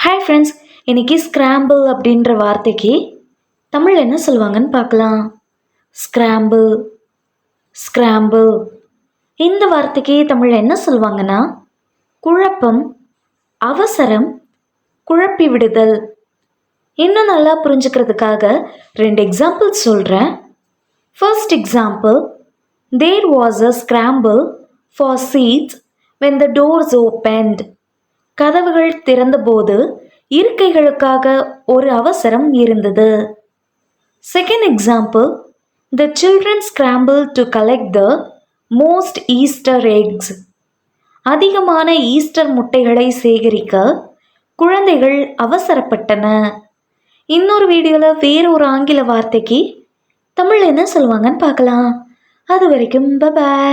Hi friends, இன்னைக்கு scramble அப்படின்ற வார்த்தைக்கு தமிழ் என்ன சொல்லுவாங்கன்னு பார்க்கலாம். ஸ்கிராம்பிள் ஸ்கிராம்பிள் இந்த வார்த்தைக்கு தமிழ் என்ன சொல்லுவாங்கன்னா குழப்பம், அவசரம், குழப்பி விடுதல். இன்னும் நல்லா புரிஞ்சுக்கிறதுக்காக 2 எக்ஸாம்பிள்ஸ் சொல்கிறேன். First example, there was a scramble for seats when the doors opened. கதவுகள் திறந்தபோது இருக்கைகளுக்காக ஒரு அவசரம் இருந்தது. Second example, the children scramble to collect the most Easter eggs. அதிகமான ஈஸ்டர் முட்டைகளை சேகரிக்க குழந்தைகள் அவசரப்பட்டன. இன்னொரு வீடியோவில் வேறு ஒரு ஆங்கில வார்த்தைக்கு தமிழ் என்ன சொல்லுவாங்கன்னு பார்க்கலாம். அது வரைக்கும் பை.